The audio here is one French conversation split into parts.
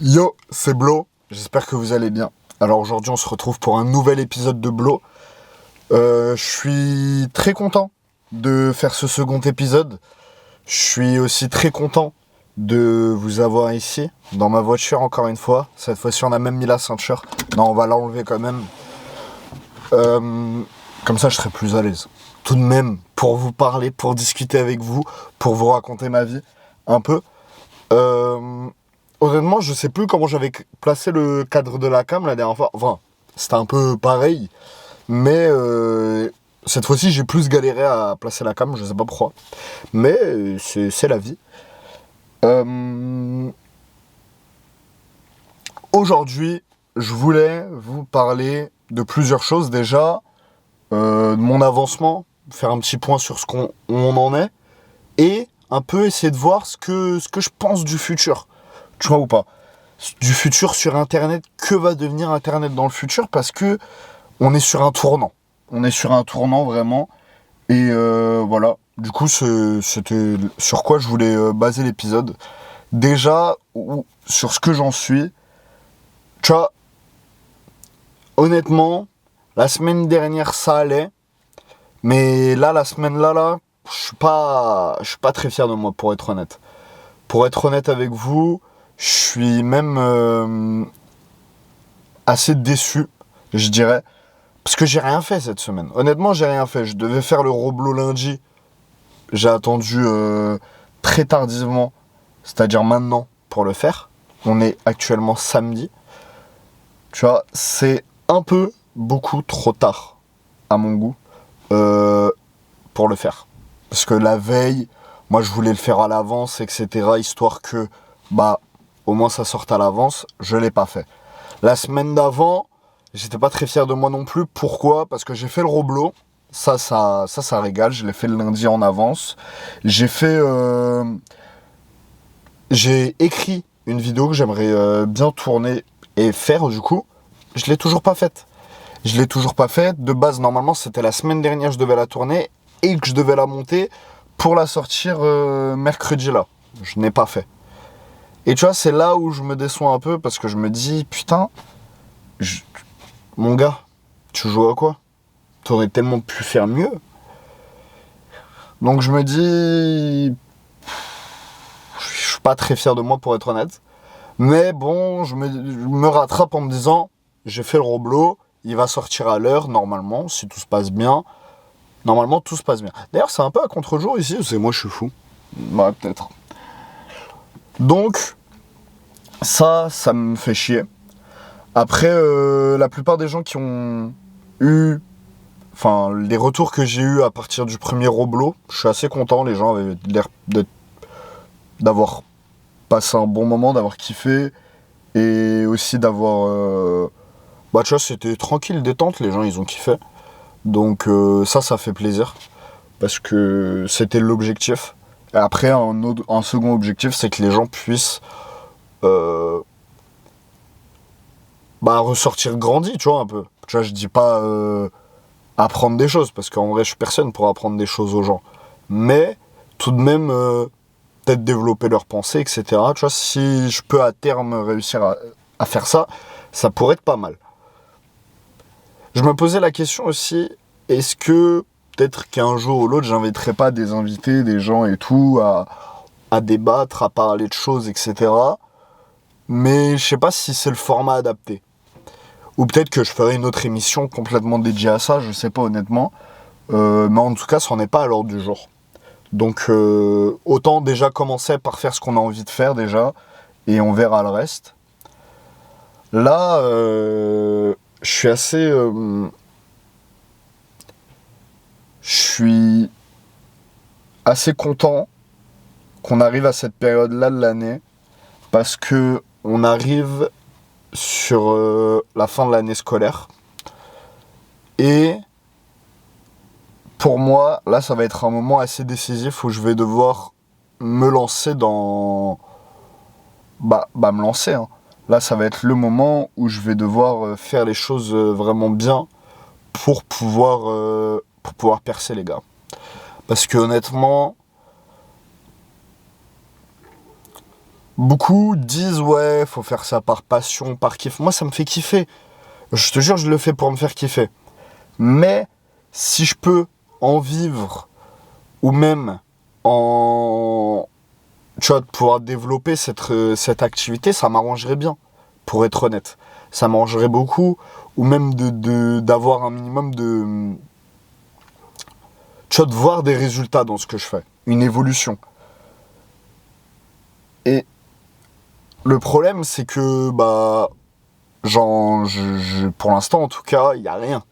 Yo, c'est Blo, j'espère que vous allez bien. Alors aujourd'hui on se retrouve pour un nouvel épisode de Blo. Je suis très content de faire ce second épisode. Je suis aussi très content de vous avoir ici, dans ma voiture encore une fois. Cette fois-ci on a même mis la ceinture. Non, on va l'enlever quand même. Comme ça je serai plus à l'aise. Tout de même, pour vous parler, pour discuter avec vous, pour vous raconter ma vie un peu. Euh, Honnêtement, je sais plus comment j'avais placé le cadre de la cam la dernière fois. Enfin, c'était un peu pareil, mais cette fois-ci, j'ai plus galéré à placer la cam, je sais pas pourquoi. Mais c'est la vie. Euh, Aujourd'hui, je voulais vous parler de plusieurs choses. Déjà, de mon avancement, faire un petit point sur ce qu'on où on en est, et un peu essayer de voir ce que je pense du futur. Tu vois ou pas? Du futur sur Internet, que va devenir Internet dans le futur, parce que on est sur un tournant. On est sur un tournant vraiment. Et voilà. Du coup, c'était sur quoi je voulais baser l'épisode. Déjà, sur ce que j'en suis. Tu vois, honnêtement, la semaine dernière, ça allait. Mais là, la semaine là, je suis pas très fier de moi, pour être honnête. Pour être honnête avec vous, je suis même assez déçu, je dirais. Parce que j'ai rien fait cette semaine. Honnêtement, j'ai rien fait. Je devais faire le Roblo lundi. J'ai attendu très tardivement, c'est-à-dire maintenant, pour le faire. On est actuellement samedi. Tu vois, c'est un peu beaucoup trop tard, à mon goût, euh, pour le faire. Parce que la veille, moi je voulais le faire à l'avance, etc. Histoire que, bah, au moins ça sorte à l'avance. Je l'ai pas fait. La semaine d'avant, j'étais pas très fier de moi non plus. Pourquoi? Parce que j'ai fait le Roblo. Ça régale. Je l'ai fait le lundi en avance. J'ai fait, j'ai écrit une vidéo que j'aimerais bien tourner et faire du coup. Je l'ai toujours pas faite. Je l'ai toujours pas faite. De base, normalement, c'était la semaine dernière, je devais la tourner et que je devais la monter pour la sortir mercredi là. Je n'ai pas fait. Et tu vois, c'est là où je me déçois un peu parce que je me dis, putain, je- mon gars, tu joues à quoi? T'aurais tellement pu faire mieux. Donc je me dis, je suis pas très fier de moi pour être honnête. Mais bon, je me rattrape en me disant, j'ai fait le Roblo, il va sortir à l'heure normalement, si tout se passe bien. Normalement, tout se passe bien. D'ailleurs, c'est un peu à contre-jour ici, c'est moi je suis fou. Ouais, peut-être. Donc, ça me fait chier. Après, la plupart des gens qui ont eu, enfin, les retours que j'ai eu à partir du premier Roblo, je suis assez content. Les gens avaient l'air d'avoir passé un bon moment, d'avoir kiffé. Et aussi d'avoir... Bah tu vois, c'était tranquille, détente, les gens ils ont kiffé. Donc ça fait plaisir. Parce que c'était l'objectif. Et après, un second objectif, c'est que les gens puissent euh, bah, ressortir grandi, tu vois, un peu. Tu vois, je dis pas apprendre des choses, parce qu'en vrai, je suis personne pour apprendre des choses aux gens. Mais tout de même, peut-être développer leurs pensées, etc. Tu vois, si je peux à terme réussir à faire ça, ça pourrait être pas mal. Je me posais la question aussi, est-ce que peut-être qu'un jour ou l'autre, j'inviterai pas des invités, des gens et tout, à débattre, à parler de choses, etc. Mais je sais pas si c'est le format adapté. Ou peut-être que je ferai une autre émission complètement dédiée à ça, je sais pas honnêtement. Mais en tout cas, ça n'en est pas à l'ordre du jour. Donc autant déjà commencer par faire ce qu'on a envie de faire déjà, et on verra le reste. Là, je suis assez... je suis assez content qu'on arrive à cette période-là de l'année parce que on arrive sur la fin de l'année scolaire et pour moi, là, ça va être un moment assez décisif où je vais devoir me lancer dans... me lancer, hein. Là, ça va être le moment où je vais devoir faire les choses vraiment bien pour pouvoir percer, les gars. Parce que honnêtement, Beaucoup disent ouais, faut faire ça par passion, par kiff. Moi, ça me fait kiffer. Je te jure, je le fais pour me faire kiffer. Mais si je peux en vivre ou même en, tu vois, de pouvoir développer cette activité, ça m'arrangerait bien, pour être honnête. Ça m'arrangerait beaucoup, ou même d'avoir un minimum de, tu vois, de voir des résultats dans ce que je fais, une évolution. Et le problème, c'est que, bah, pour l'instant, en tout cas, il y a rien.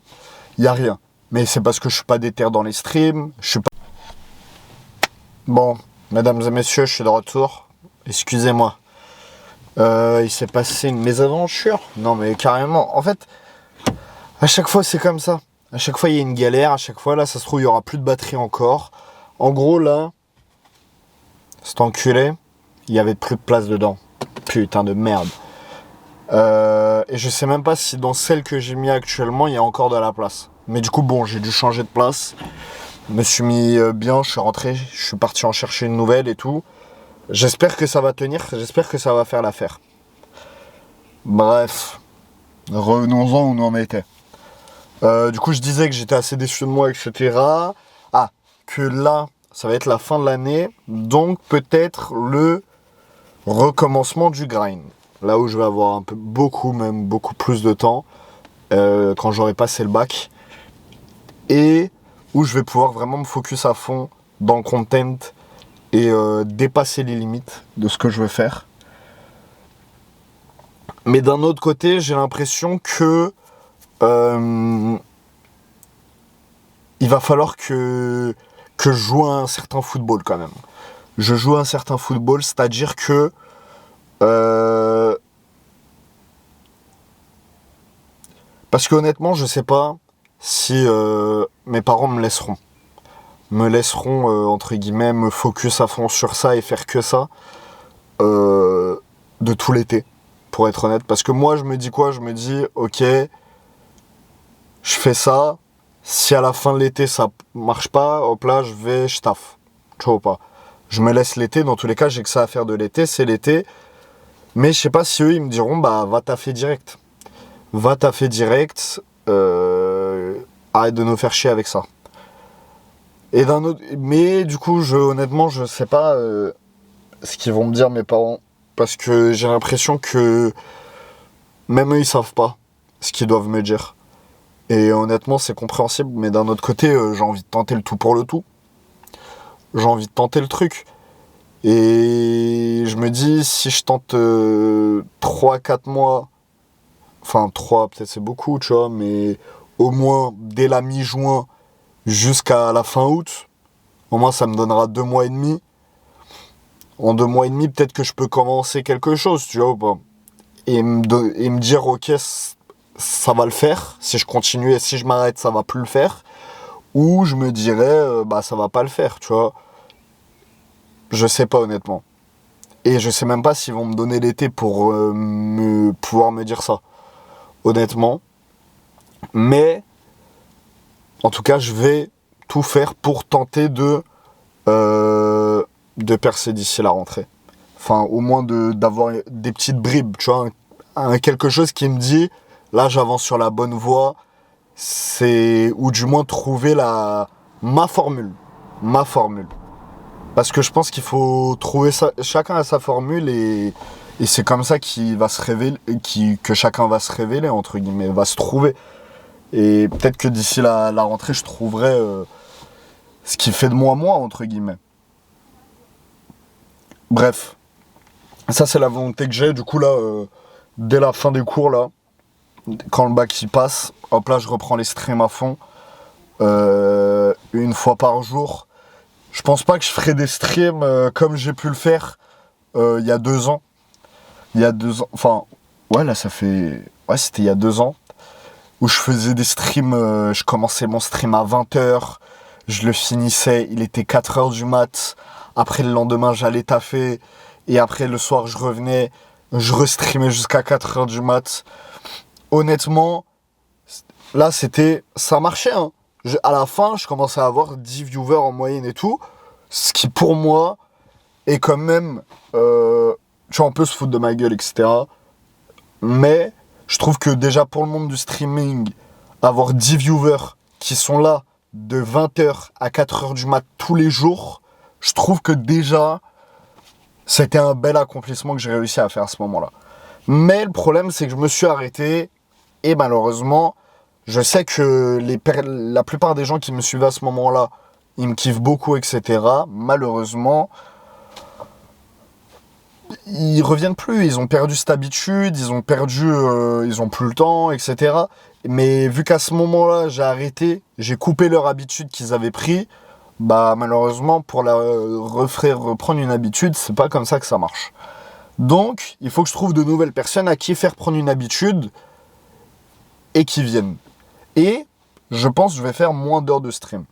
Il y a rien. Mais c'est parce que je suis pas déter dans les streams, je suis pas... Bon, mesdames et messieurs, je suis de retour. Excusez-moi. Il s'est passé une mésaventure. Non, mais carrément. En fait, à chaque fois, c'est comme ça. À chaque fois, il y a une galère. À chaque fois, là, ça se trouve, il y aura plus de batterie encore. En gros, là, cet enculé, il y avait plus de place dedans. Putain de merde. Et je sais même pas si dans celle que j'ai mis actuellement, il y a encore de la place. Mais du coup, bon, j'ai dû changer de place. Je me suis mis bien, je suis rentré, je suis parti en chercher une nouvelle et tout. J'espère que ça va tenir, j'espère que ça va faire l'affaire. Bref, revenons-en où on en était. Du coup, je disais que j'étais assez déçu de moi, etc. Ah, que là, ça va être la fin de l'année, donc peut-être le recommencement du grind. Là où je vais avoir un peu, même beaucoup plus de temps, quand j'aurai passé le bac. Et où je vais pouvoir vraiment me focus à fond dans le content et dépasser les limites de ce que je veux faire. Mais d'un autre côté, j'ai l'impression que il va falloir que je joue à un certain football quand même. Je joue à un certain football, c'est-à-dire que parce que honnêtement, je sais pas si mes parents me laisseront. Entre guillemets, me focus à fond sur ça et faire que ça de tout l'été, pour être honnête. Parce que moi, je me dis quoi? Je me dis, ok, je fais ça. Si à la fin de l'été, ça marche pas, hop là, je taffe. Tu vois pas? Je me laisse l'été. Dans tous les cas, j'ai que ça à faire de l'été. C'est l'été. Mais je sais pas si eux, ils me diront, bah, va taffer direct. Va taffer direct. Arrête de nous faire chier avec ça. Et d'un autre, mais du coup, honnêtement, je sais pas ce qu'ils vont me dire mes parents, parce que j'ai l'impression que même eux, ils savent pas ce qu'ils doivent me dire. Et honnêtement, c'est compréhensible, mais d'un autre côté, j'ai envie de tenter le tout pour le tout. J'ai envie de tenter le truc. Et je me dis, si je tente 3-4 mois, enfin 3 peut-être c'est beaucoup, tu vois, mais au moins dès la mi-juin jusqu'à la fin août, au moins ça me donnera 2 mois et demi. En 2 mois et demi, peut-être que je peux commencer quelque chose, tu vois ou pas. Et me dire, ok, ça va le faire. Si je continue et si je m'arrête, ça va plus le faire. Ou je me dirais, bah ça va pas le faire, tu vois. Je sais pas honnêtement. Et je sais même pas s'ils vont me donner l'été pour pouvoir me dire ça. Honnêtement. Mais, en tout cas, je vais tout faire pour tenter de percer d'ici la rentrée. Enfin, au moins d'avoir des petites bribes, tu vois, quelque chose qui me dit, là j'avance sur la bonne voie, ou du moins trouver ma formule. Parce que je pense qu'il faut trouver ça, chacun a sa formule et c'est comme ça qu'il va se révéler, que chacun va se révéler, entre guillemets, va se trouver. Et peut-être que d'ici la rentrée, je trouverai ce qui fait de moi, entre guillemets. Bref. Ça, c'est la volonté que j'ai. Du coup, là, dès la fin des cours, là, quand le bac y passe, hop là, je reprends les streams à fond. Une fois par jour. Je pense pas que je ferai des streams comme j'ai pu le faire il y a 2 ans. Il y a 2 ans. Enfin, ouais, là, ça fait. Ouais, c'était il y a 2 ans. Où je faisais des streams. Je commençais mon stream à 20h. Je le finissais. Il était 4h du mat. Après, le lendemain, j'allais taffer. Et après, le soir, je revenais, je restreamais jusqu'à 4h du mat. Honnêtement, là, ça marchait, hein. À la fin, je commençais à avoir 10 viewers en moyenne et tout. Ce qui, pour moi, est quand même tu vois, on peut se foutre de ma gueule, etc. Mais je trouve que déjà pour le monde du streaming, avoir 10 viewers qui sont là de 20h à 4h du mat tous les jours, je trouve que déjà, c'était un bel accomplissement que j'ai réussi à faire à ce moment-là. Mais le problème, c'est que je me suis arrêté et malheureusement, je sais que la plupart des gens qui me suivaient à ce moment-là, ils me kiffent beaucoup, etc. Malheureusement, ils reviennent plus. Ils ont perdu cette habitude, ils ont plus le temps, etc. Mais vu qu'à ce moment-là, j'ai arrêté, j'ai coupé leur habitude qu'ils avaient pris, bah malheureusement, pour reprendre une habitude, c'est pas comme ça que ça marche. Donc, il faut que je trouve de nouvelles personnes à qui faire prendre une habitude et qui viennent. Et je pense que je vais faire moins d'heures de stream.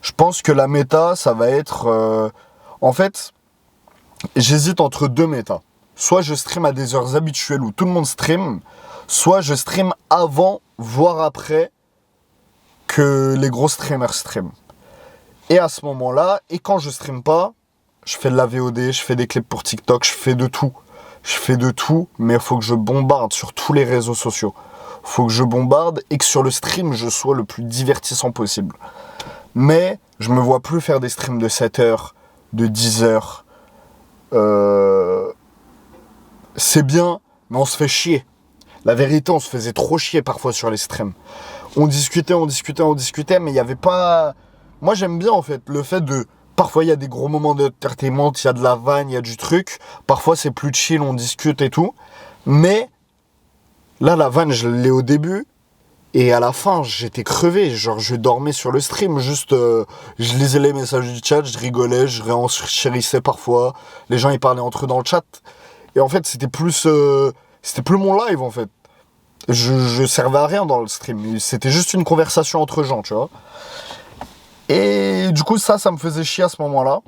Je pense que la méta, ça va être... en fait, j'hésite entre deux méta. Soit je stream à des heures habituelles où tout le monde stream, soit je stream avant, voire après que les gros streamers stream. Et à ce moment-là, et quand je stream pas, je fais de la VOD, je fais des clips pour TikTok, je fais de tout. Je fais de tout, mais il faut que je bombarde sur tous les réseaux sociaux. Il faut que je bombarde et que sur le stream, je sois le plus divertissant possible. Mais je me vois plus faire des streams de 7 heures, de 10 heures. C'est bien, mais on se fait chier. La vérité, on se faisait trop chier parfois sur les streams. On discutait, mais il n'y avait pas... Moi, j'aime bien, en fait, le fait de... Parfois, il y a des gros moments d'entertainment, il y a de la vanne, il y a du truc. Parfois, c'est plus chill, on discute et tout. Mais, là, la vanne, je l'ai au début. Et à la fin, j'étais crevé. Genre, je dormais sur le stream. Juste, je lisais les messages du chat, je rigolais, je réenchérissais parfois. Les gens, ils parlaient entre eux dans le chat. Et en fait, c'était plus mon live, en fait. Je servais à rien dans le stream. C'était juste une conversation entre gens, tu vois. Et du coup, ça me faisait chier à ce moment-là.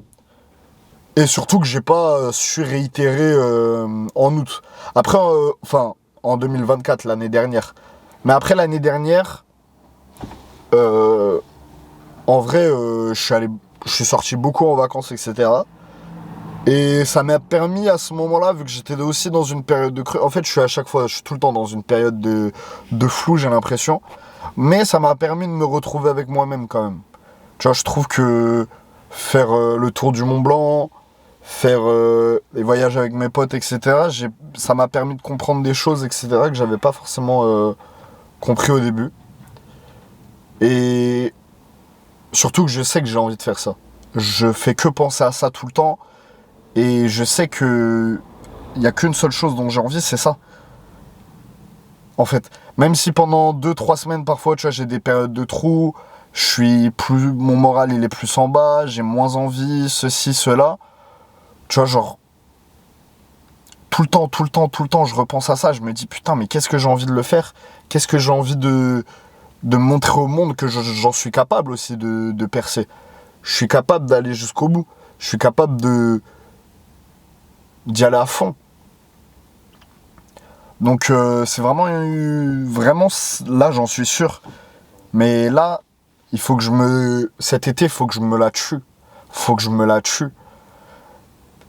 Et surtout que j'ai pas su réitérer en août. Après, en 2024, l'année dernière. Mais après l'année dernière, en vrai, je suis sorti beaucoup en vacances, etc. Et ça m'a permis à ce moment-là, vu que j'étais aussi dans une période de creux. En fait, je suis tout le temps dans une période de flou, j'ai l'impression. Mais ça m'a permis de me retrouver avec moi-même quand même. Tu vois, je trouve que faire le tour du Mont Blanc, faire les voyages avec mes potes, etc., ça m'a permis de comprendre des choses, etc., que j'avais pas forcément compris au début. Et surtout que je sais que j'ai envie de faire ça. Je fais que penser à ça tout le temps. Et je sais que il n'y a qu'une seule chose dont j'ai envie, c'est ça. En fait, même si pendant 2-3 semaines, parfois, tu vois, j'ai des périodes de trous, mon moral, il est plus en bas, j'ai moins envie, ceci, cela. Tu vois, genre, tout le temps, je repense à ça. Je me dis, putain, mais qu'est-ce que j'ai envie de le faire? Qu'est-ce que j'ai envie de montrer au monde que j'en suis capable aussi de percer. Je suis capable d'aller jusqu'au bout. Je suis capable d'y aller à fond. Donc c'est vraiment là, j'en suis sûr. Mais là, cet été, il faut que je me la tue. Faut que je me la tue.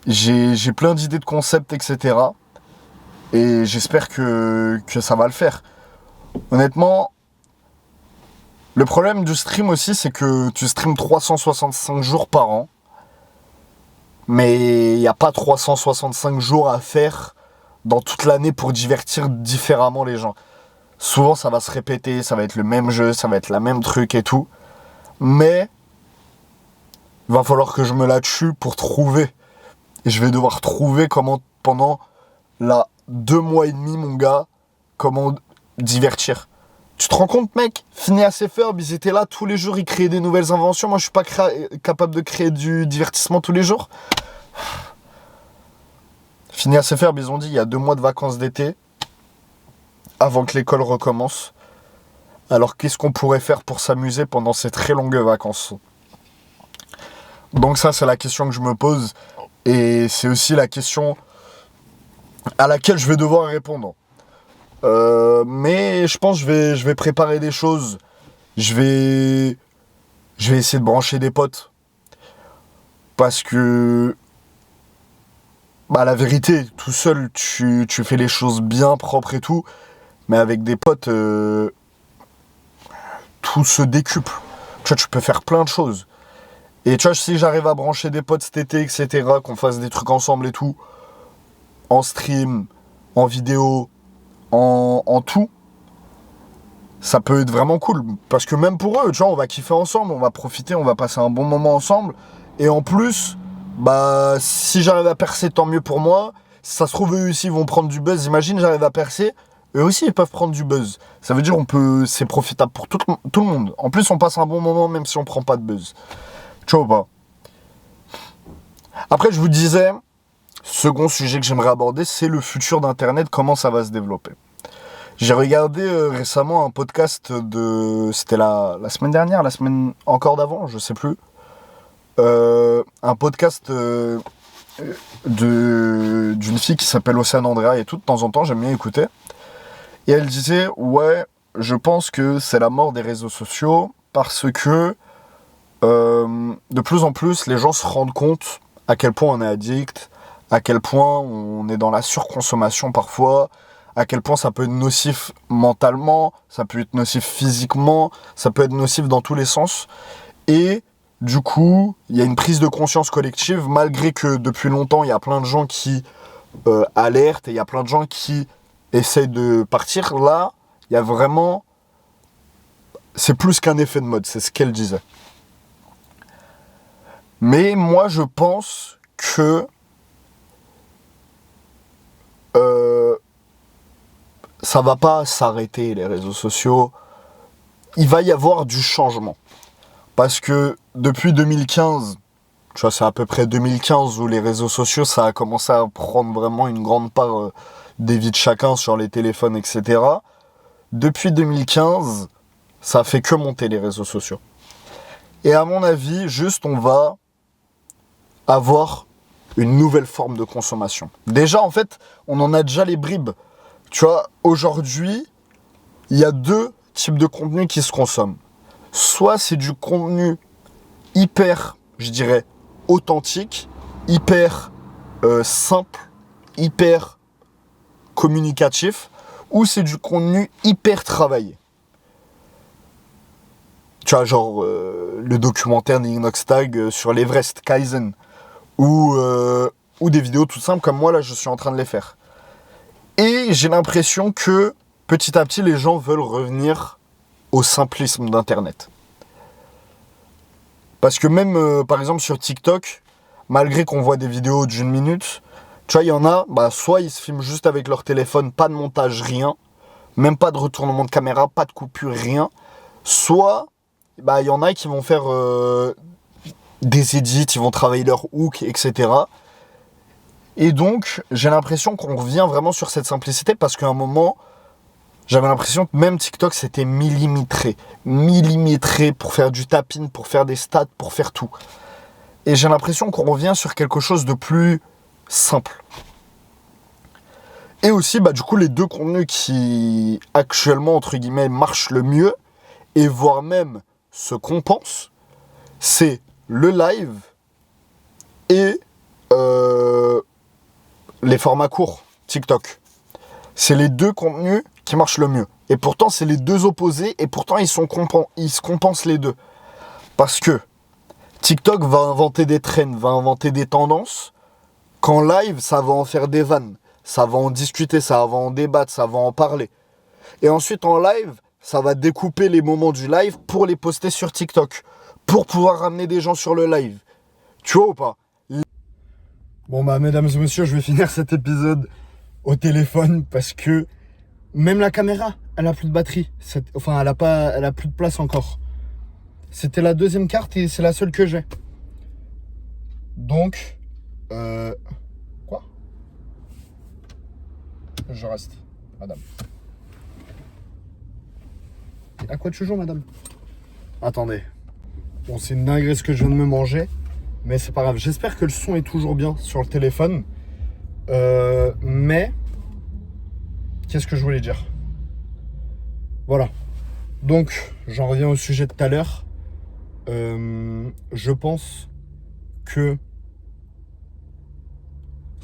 J'ai plein d'idées de concepts, etc. Et j'espère que ça va le faire. Honnêtement, le problème du stream aussi, c'est que tu streams 365 jours par an. Mais il n'y a pas 365 jours à faire dans toute l'année pour divertir différemment les gens. Souvent, ça va se répéter, ça va être le même jeu, ça va être la même truc et tout. Mais il va falloir que je me la tue pour trouver. Et je vais devoir trouver comment, pendant 2 mois et demi, mon gars, comment divertir. Tu te rends compte, mec? Phineas et Ferb, ils étaient là tous les jours, ils créaient des nouvelles inventions. Moi, je suis pas capable de créer du divertissement tous les jours. Phineas et Ferb, ils ont dit, il y a 2 mois de vacances d'été, avant que l'école recommence. Alors, qu'est-ce qu'on pourrait faire pour s'amuser pendant ces très longues vacances? Donc ça, c'est la question que je me pose. Et c'est aussi la question à laquelle je vais devoir répondre. Mais je pense que je vais préparer des choses. Je vais essayer de brancher des potes. Parce que Bah, la vérité, tout seul, tu fais les choses bien propres et tout, mais avec des potes, tout se décuple. Tu vois, tu peux faire plein de choses. Et tu vois, si j'arrive à brancher des potes cet été, etc., qu'on fasse des trucs ensemble et tout, en stream, en vidéo, en tout, ça peut être vraiment cool. Parce que même pour eux, tu vois, on va kiffer ensemble, on va profiter, on va passer un bon moment ensemble. Et en plus, bah, si j'arrive à percer, tant mieux pour moi. Si ça se trouve, eux aussi vont prendre du buzz. Imagine, j'arrive à percer, eux aussi, ils peuvent prendre du buzz. Ça veut dire c'est profitable pour tout le monde. En plus, on passe un bon moment même si on prend pas de buzz. Tu vois ou pas? Après, je vous disais, second sujet que j'aimerais aborder, c'est le futur d'Internet, comment ça va se développer. J'ai regardé récemment un podcast c'était la semaine dernière, la semaine encore d'avant, je sais plus. Un podcast d'une fille qui s'appelle Océane Andrea et tout, de temps en temps, j'aime bien écouter. Et elle disait, ouais, je pense que c'est la mort des réseaux sociaux parce que de plus en plus, les gens se rendent compte à quel point on est addict, à quel point on est dans la surconsommation parfois, à quel point ça peut être nocif mentalement, ça peut être nocif physiquement, ça peut être nocif dans tous les sens. Et du coup, il y a une prise de conscience collective, malgré que depuis longtemps, il y a plein de gens qui alertent et il y a plein de gens qui essayent de partir. Là, il y a vraiment... C'est plus qu'un effet de mode, c'est ce qu'elle disait. Mais moi, je pense que ça va pas s'arrêter, les réseaux sociaux. Il va y avoir du changement. Parce que depuis 2015, tu vois, c'est à peu près 2015 où les réseaux sociaux, ça a commencé à prendre vraiment une grande part des vies de chacun sur les téléphones, etc. Depuis 2015, ça fait que monter les réseaux sociaux. Et à mon avis, juste on va avoir une nouvelle forme de consommation. Déjà, en fait, on en a déjà les bribes. Tu vois, aujourd'hui, il y a deux types de contenus qui se consomment. Soit c'est du contenu hyper, je dirais, authentique, hyper simple, hyper communicatif, ou c'est du contenu hyper travaillé. Tu vois, genre le documentaire d'Inoxtag sur l'Everest, Kaizen, ou des vidéos tout simples comme moi, là, je suis en train de les faire. Et j'ai l'impression que, petit à petit, les gens veulent revenir au simplisme d'Internet. Parce que même, par exemple, sur TikTok, malgré qu'on voit des vidéos d'1 minute, tu vois, il y en a, bah, soit ils se filment juste avec leur téléphone, pas de montage, rien, même pas de retournement de caméra, pas de coupure, rien. Soit, bah, il y en a qui vont faire des edits, ils vont travailler leur hook, etc. Et donc, j'ai l'impression qu'on revient vraiment sur cette simplicité parce qu'à un moment, j'avais l'impression que même TikTok, c'était millimétré. Millimétré pour faire du tapping, pour faire des stats, pour faire tout. Et j'ai l'impression qu'on revient sur quelque chose de plus simple. Et aussi, bah, du coup, les deux contenus qui, actuellement, entre guillemets, marchent le mieux, et voire même se compensent, c'est le live et les formats courts, TikTok. C'est les deux contenus qui marchent le mieux. Et pourtant, c'est les deux opposés, et pourtant, ils se compensent les deux. Parce que TikTok va inventer des trends, va inventer des tendances. Qu'en live, ça va en faire des vannes. Ça va en discuter, ça va en débattre, ça va en parler. Et ensuite, en live, ça va découper les moments du live pour les poster sur TikTok. Pour pouvoir ramener des gens sur le live. Tu vois ou pas? Bon bah, mesdames et messieurs, je vais finir cet épisode au téléphone parce que même la caméra, elle a plus de batterie. Enfin, elle a plus de place encore. C'était la deuxième carte et c'est la seule que j'ai. Donc, quoi? Je reste, madame. À quoi tu joues, madame? Attendez. Bon, c'est une dinguerie ce que je viens de me manger. Mais c'est pas grave. J'espère que le son est toujours bien sur le téléphone. Mais, qu'est-ce que je voulais dire? Voilà. Donc, j'en reviens au sujet de tout à l'heure. Je pense que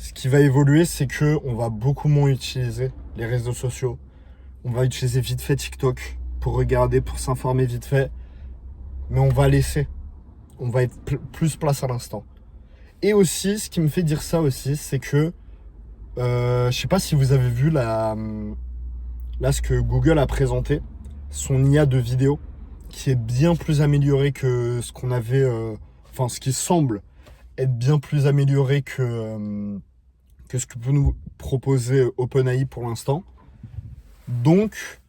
Ce qui va évoluer, c'est que on va beaucoup moins utiliser les réseaux sociaux. On va utiliser vite fait TikTok pour regarder, pour s'informer vite fait. Mais on va laisser. On va être plus place à l'instant. Et aussi, ce qui me fait dire ça aussi, c'est que je sais pas si vous avez vu là ce que Google a présenté, son IA de vidéo, qui est bien plus amélioré que ce qu'on avait, enfin ce qui semble être bien plus amélioré que ce que peut nous proposer OpenAI pour l'instant. Donc,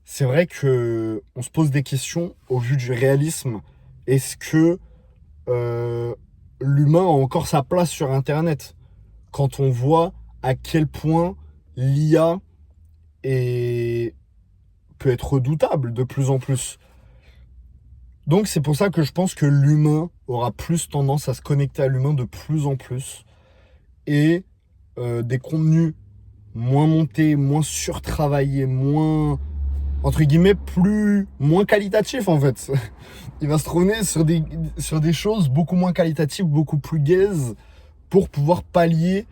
c'est vrai que on se pose des questions au vu du réalisme. Est-ce que l'humain a encore sa place sur Internet quand on voit à quel point l'IA peut être redoutable de plus en plus. Donc c'est pour ça que je pense que l'humain aura plus tendance à se connecter à l'humain de plus en plus. Et des contenus moins montés, moins surtravaillés, moins, entre guillemets, moins qualitatifs en fait. Il va se trôner sur des choses beaucoup moins qualitatives, beaucoup plus gaze, pour pouvoir pallier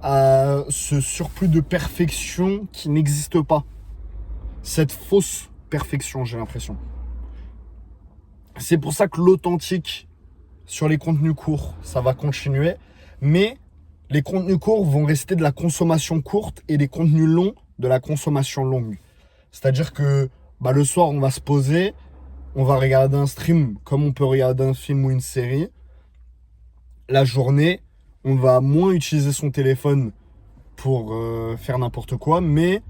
à ce surplus de perfection qui n'existe pas. Cette fausse perfection, j'ai l'impression. C'est pour ça que l'authentique sur les contenus courts, ça va continuer. Mais les contenus courts vont rester de la consommation courte et les contenus longs de la consommation longue. C'est-à-dire que le soir, on va se poser, on va regarder un stream comme on peut regarder un film ou une série. La journée, on va moins utiliser son téléphone pour faire n'importe quoi, mais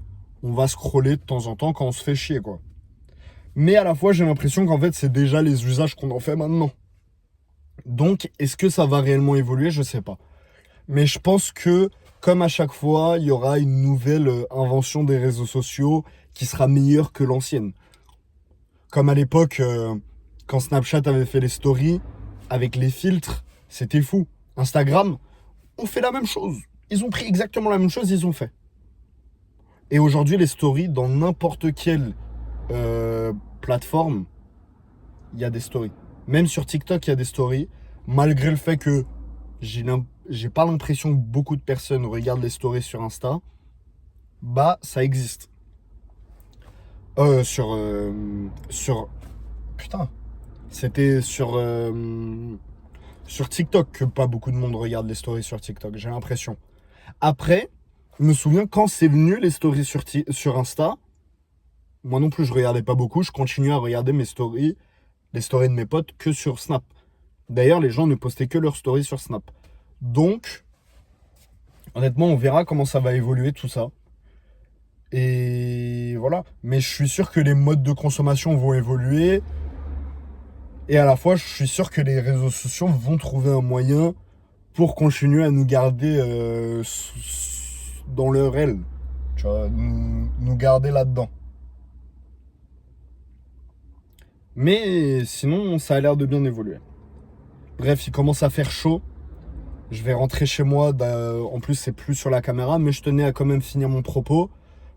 on va scroller de temps en temps quand on se fait chier, quoi. Mais à la fois, j'ai l'impression qu'en fait, c'est déjà les usages qu'on en fait maintenant. Donc, est-ce que ça va réellement évoluer? Je sais pas. Mais je pense que, comme à chaque fois, il y aura une nouvelle invention des réseaux sociaux qui sera meilleure que l'ancienne. Comme à l'époque, quand Snapchat avait fait les stories, avec les filtres, c'était fou. Instagram, on fait la même chose. Ils ont pris exactement la même chose, ils ont fait. Et aujourd'hui, les stories, dans n'importe quelle plateforme, il y a des stories. Même sur TikTok, il y a des stories. Malgré le fait que j'ai pas l'impression que beaucoup de personnes regardent les stories sur Insta, ça existe. Putain. C'était sur TikTok que pas beaucoup de monde regarde les stories sur TikTok, j'ai l'impression. Après, je me souviens quand c'est venu les stories sur Insta, moi non plus je regardais pas beaucoup, je continuais à regarder les stories de mes potes que sur Snap. D'ailleurs, les gens ne postaient que leurs stories sur Snap. Donc, honnêtement, on verra comment ça va évoluer tout ça. Et voilà. Mais je suis sûr que les modes de consommation vont évoluer. Et à la fois, je suis sûr que les réseaux sociaux vont trouver un moyen pour continuer à nous garder dans leur aile. Tu vois, nous garder là-dedans. Mais sinon, ça a l'air de bien évoluer. Bref, il commence à faire chaud. Je vais rentrer chez moi. En plus, c'est plus sur la caméra, mais je tenais à quand même finir mon propos,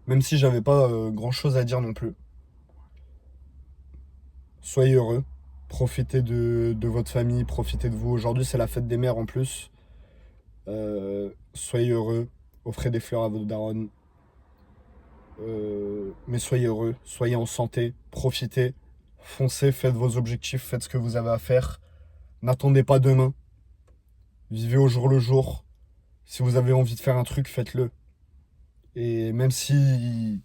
même si j'avais pas grand-chose à dire non plus. Soyez heureux. Profitez de votre famille, profitez de vous. Aujourd'hui, c'est la fête des mères en plus. Soyez heureux. Offrez des fleurs à votre daronne. Mais soyez heureux. Soyez en santé. Profitez. Foncez. Faites vos objectifs. Faites ce que vous avez à faire. N'attendez pas demain. Vivez au jour le jour. Si vous avez envie de faire un truc, faites-le. Et même si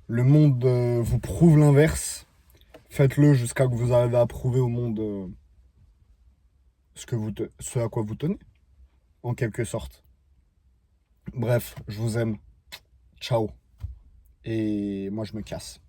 le monde vous prouve l'inverse, faites-le jusqu'à que vous arrivez à prouver au monde ce à quoi vous tenez, en quelque sorte. Bref, je vous aime. Ciao. Et moi, je me casse.